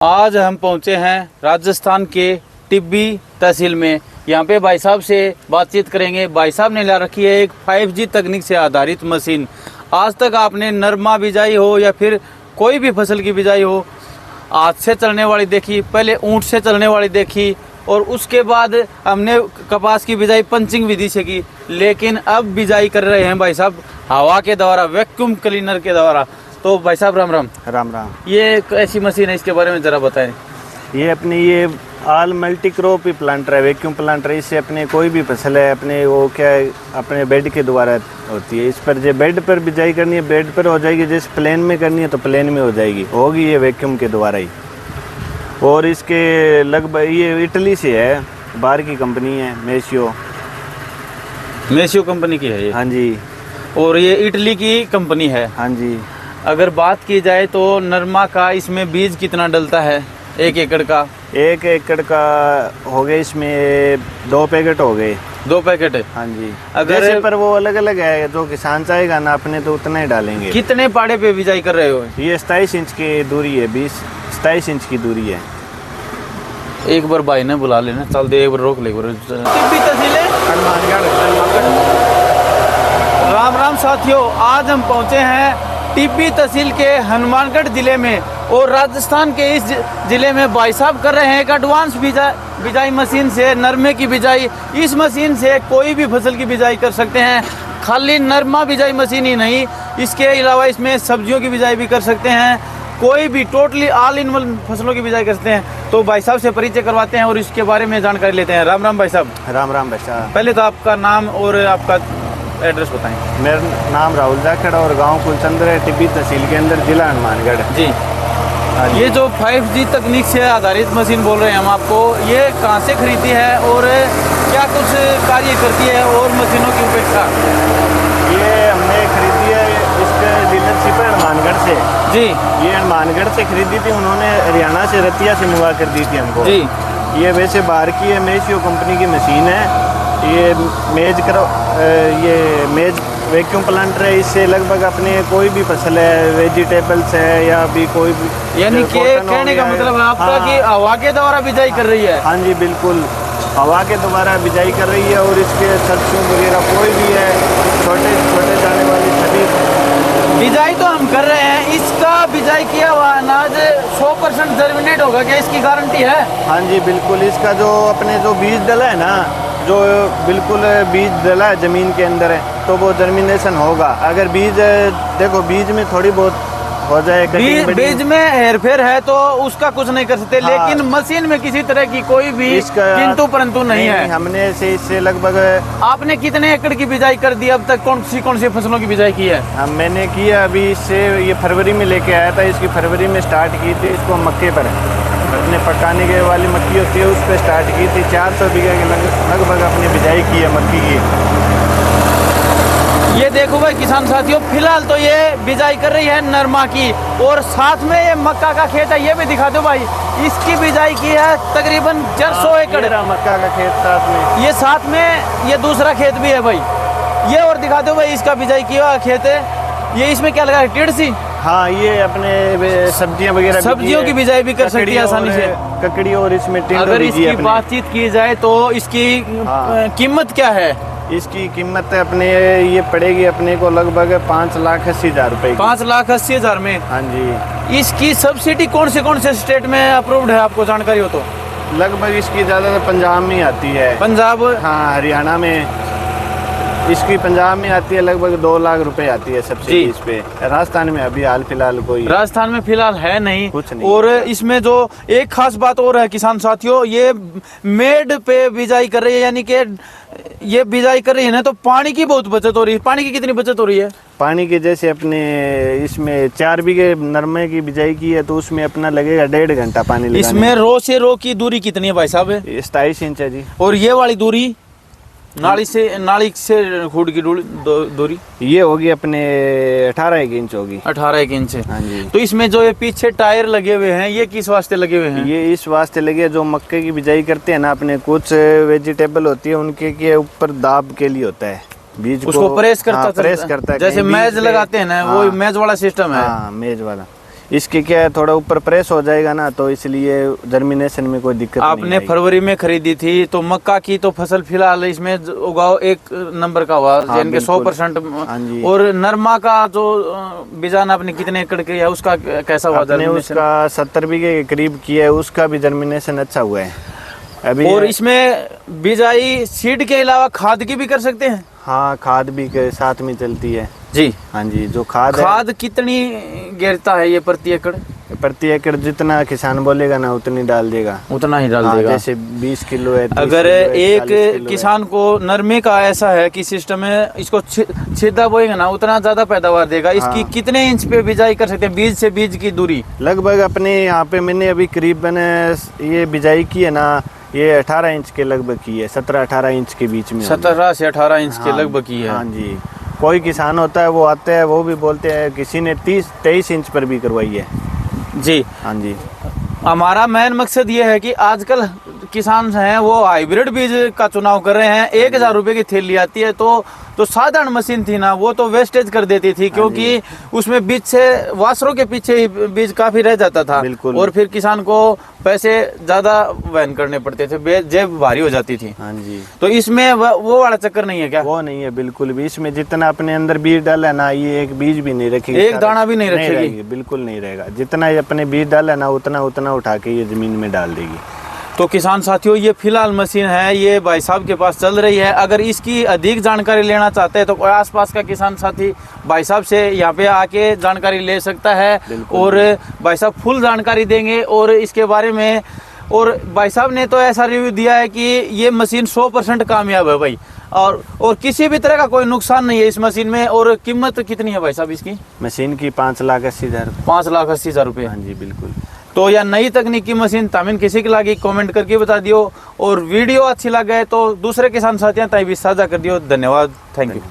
आज हम पहुंचे हैं राजस्थान के टिब्बी तहसील में। यहाँ पे भाई साहब से बातचीत करेंगे। भाई साहब ने ला रखी है एक 5G तकनीक से आधारित मशीन। आज तक आपने नरमा बिजाई हो या फिर कोई भी फसल की बिजाई हो, हाथ से चलने वाली देखी, पहले ऊंट से चलने वाली देखी और उसके बाद हमने कपास की बिजाई पंचिंग विधि से की, लेकिन अब बिजाई कर रहे हैं भाई साहब हवा के द्वारा, वैक्यूम क्लीनर के द्वारा। तो भाई साहब राम राम। राम राम। ये एक ऐसी मशीन है, इसके बारे में ज़रा बताएं। ये अपनी ये ऑल मल्टी क्रॉप ही प्लांटर है, वैक्यूम प्लांटर। इससे अपने कोई भी फसल है अपने वो क्या है अपने बेड के द्वारा होती है। इस पर जो बेड पर बिजाई करनी है बेड पर हो जाएगी, जैसे प्लेन में करनी है तो प्लेन में हो जाएगी, होगी ये वैक्यूम के द्वारा ही। और इसके लगभग ये इटली से है, बाहर की कंपनी है, मेशियो कंपनी की है ये। हाँ जी। और ये इटली की कंपनी है। हाँ जी। अगर बात की जाए तो नरमा का इसमें बीज कितना डलता है 1 एकड़ का? 1 एकड़ का हो गए, इसमें 2 पैकेट हो गए। 2 पैकेट है। हाँ जी। अगर जैसे पर वो अलग अलग है, जो किसान चाहेगा ना अपने तो उतना ही डालेंगे। कितने पाड़े पे बिजाई कर रहे हो? ये 27 इंच की दूरी है, 27 इंच की दूरी है। एक बार भाई ने बुला लेना, चल दे एक बार रोक ले। टिब्बी तहसील है राम राम साथियों, आज हम पहुंचे हैं टिब्बी तहसील के हनुमानगढ़ जिले में और राजस्थान के इस जिले में भाई साहब कर रहे हैं एक एडवांस बिजाई मशीन से नरमे की बिजाई। इस मशीन से कोई भी फसल की बिजाई कर सकते हैं। खाली नरमा बिजाई मशीन ही नहीं, इसके अलावा इसमें सब्जियों की बिजाई भी कर सकते हैं, कोई भी टोटली ऑल इन वन फसलों की बिजाई कर सकते हैं। तो भाई साहब से परिचय करवाते हैं और इसके बारे में जानकारी लेते हैं। राम राम भाई साहब। राम राम भाई साहब। पहले तो आपका नाम और आपका एड्रेस बताएं। मेरा नाम राहुल जाखड़ और गांव कुलचंद्र है, टिब्बी तहसील के अंदर, जिला हनुमानगढ़ जी। ये जो 5G तकनीक से आधारित मशीन बोल रहे हैं हम आपको, ये कहाँ से खरीदी है और क्या कुछ कार्य करती है और मशीनों की उपेक्षा? ये हमने खरीदी है, इसके डीलरशिप है हनुमानगढ़ से जी। ये हनुमानगढ़ से खरीदी थी, उन्होंने हरियाणा से रतिया से मंगवा कर दी थी हमको जी। ये वैसे बाहर की है, मेशियो कंपनी की मशीन है। ये मेज वैक्यूम प्लांटर है। इससे लगभग अपने कोई भी फसल है, वेजिटेबल्स है या भी कोई भी, यानी कि कहने का मतलब है आपका कि हवा के द्वारा बिजाई कर रही है? हाँ जी बिल्कुल, हवा के द्वारा बिजाई कर रही है। और इसके सरसों वगैरह कोई भी है, छोटे छोटे जाने वाली सभी बिजाई तो हम कर रहे हैं। इसका बिजाई किया हुआ अनाज 100% जर्मिनेट होगा क्या? इसकी गारंटी है? हाँ जी बिल्कुल। इसका जो अपने जो बीज डला है ना, जो बिल्कुल बीज डला है ज़मीन के अंदर है तो वो जर्मिनेशन होगा। अगर बीज देखो बीज में थोड़ी बहुत हो जाए, बीज में हेरफेर है तो उसका कुछ नहीं कर सकते। हाँ। लेकिन मशीन में किसी तरह की कोई भी किंतु परंतु नहीं है। हमने इससे लगभग आपने कितने एकड़ की बिजाई कर दी अब तक? कौन सी फसलों की बिजाई की है? मैंने किया अभी इससे, ये फरवरी में लेके आया था, इसकी फरवरी में स्टार्ट की थी। इसको मक्के पर अपने पकाने के वाली मक्की होती है उस पर स्टार्ट की थी। 400 बीघे के लगभग अपनी बिजाई की है मक्की की। ये देखो भाई किसान साथियों, फिलहाल तो ये बिजाई कर रही है नरमा की और साथ में ये मक्का का खेत है, ये भी दिखा दो भाई। इसकी बिजाई की है तकरीबन 400 एकड़ मक्का का खेत साथ में। ये साथ में ये दूसरा खेत भी है भाई, ये और दिखा दो भाई। इसका बिजाई किया खेत है, ये इसमें क्या लगा है? टिड़सी। हाँ, ये अपने सब्जियां वगैरह, सब्जियों की बिजाई भी कर सकती है आसानी से, ककड़ी। और इसमें अगर इसकी बातचीत की जाए तो इसकी कीमत क्या है? इसकी कीमत अपने ये पड़ेगी अपने को लगभग 5,80,000 रुपए। 5,80,000 में? हाँ जी। इसकी सब्सिडी कौन से स्टेट में अप्रूव्ड है, आपको जानकारी हो तो? लगभग इसकी ज़्यादातर पंजाब में आती है। पंजाब? हाँ, हरियाणा में इसकी पंजाब में आती है, लगभग 2 लाख रुपए आती है सब्सिडी इस पे। राजस्थान में अभी हाल फिलहाल कोई, राजस्थान में फिलहाल है नहीं कुछ नहीं। और इसमें जो एक खास बात और है किसान साथियों, ये मेड पे बिजाई कर रही है, यानी कि ये बिजाई कर रही है ना तो पानी की बहुत बचत हो रही है। पानी की कितनी बचत हो रही है? पानी के जैसे अपने इसमें 4 बीघे नरमे की बिजाई की है तो उसमें अपना लगेगा 1.5 घंटा पानी लगाने। इसमें रो से रो की दूरी कितनी है भाई साहब? 27 इंच है जी। और ये वाली दूरी नाली से खूड की दूरी ये होगी अपने 18 इंच होगी। 18 इंच। हाँ जी। तो इसमें जो ये पीछे टायर लगे हुए हैं, ये किस वास्ते लगे हुए हैं? ये इस वास्ते लगे, जो मक्के की बिजाई करते हैं ना अपने, कुछ वेजिटेबल होती है उनके के ऊपर दाब के लिए होता है, बीज उसको प्रेस करता है, जैसे मेज लगाते हैं ना, वो मेज वाला सिस्टम है। हाँ, मेज वाला। इसकी क्या है, थोड़ा ऊपर प्रेस हो जाएगा ना, तो इसलिए जर्मिनेशन में कोई दिक्कत नहीं आपने आएगी। फरवरी में खरीदी थी तो मक्का की तो फसल फिलहाल इसमें उगाओ एक नंबर का हुआ, हाँ, यानी कि बिल्कुल। 100%। हाँ जी। और नरमा का जो बीजान आपने कितने एकड़ किया है उसका कैसा हुआ आपने जर्मिनेशन? उसका 70 बीघे के करीब किया है, उसका भी जर्मिनेशन अच्छा हुआ है अभी। और इसमें बिजाई सीड के अलावा खाद की भी कर सकते हैं? हाँ, खाद भी के साथ में चलती है जी। हाँ जी। जो खाद खाद कितनी गिरता है ये प्रति एकड़? है प्रति एकड़ जितना किसान बोलेगा ना उतनी डाल देगा। उतना ही डाल हाँ, देगा। जैसे 20 किलो है, 30 अगर किलो है, 40 एक किलो है। किसान को नरमे का ऐसा है कि सिस्टम में इसको छेदा बोएगा ना उतना ज्यादा पैदावार देगा। इसकी हाँ। कितने इंच पे बिजाई कर सकते हैं, बीज से बीज की दूरी? लगभग अपने यहाँ पे मैंने अभी करीबन ये बिजाई की है ना, ये 18 इंच के लगभग की है, 17-18 इंच के बीच में होगी। 17 से 18 इंच के हाँ, लगभग की है। हाँ जी। कोई किसान होता है वो आते हैं, वो भी बोलते हैं, किसी ने 30-23 इंच पर भी करवाई है। जी। हाँ जी। हमारा मेन मकसद ये है कि आजकल किसान हैं वो हाइब्रिड बीज का चुनाव कर रहे हैं। 1000 रुपए की थैली आती है तो साधारण मशीन थी ना वो तो वेस्टेज कर देती थी, क्योंकि उसमें बीज से वासरों के पीछे ही बीज काफी रह जाता था। बिल्कुल। और फिर किसान को पैसे ज्यादा वहन करने पड़ते थे, जेब भारी हो जाती थी। हाँ जी। तो इसमें वो वाला चक्कर नहीं है क्या? वो नहीं है बिल्कुल भी। इसमें जितना अपने अंदर बीज डाला है ना, ये एक बीज भी नहीं रखेगी, एक दाना भी नहीं रखेगी? रहेगी, बिल्कुल नहीं रहेगा। जितना ये अपने बीज डाला है ना उतना उठा के ये जमीन में डाल देगी। तो किसान साथियों, ये फिलहाल मशीन है, ये भाई साहब के पास चल रही है। अगर इसकी अधिक जानकारी लेना चाहते हैं तो कोई आसपास का किसान साथी भाई साहब से यहाँ पे आके जानकारी ले सकता है और भाई साहब फुल जानकारी देंगे और इसके बारे में। और भाई साहब ने तो ऐसा रिव्यू दिया है कि ये मशीन 100% कामयाब है भाई, और किसी भी तरह का कोई नुकसान नहीं है इस मशीन में। और कीमत कितनी है भाई साहब इसकी? मशीन की 5,80,000। 5,80,000 रुपये। हाँ जी बिल्कुल। तो यह नई तकनीकी मशीन तामिन किसी की लगी कमेंट करके बता दियो, और वीडियो अच्छी लगे तो दूसरे किसान साथियों तक भी साझा कर दियो। धन्यवाद, थैंक यू।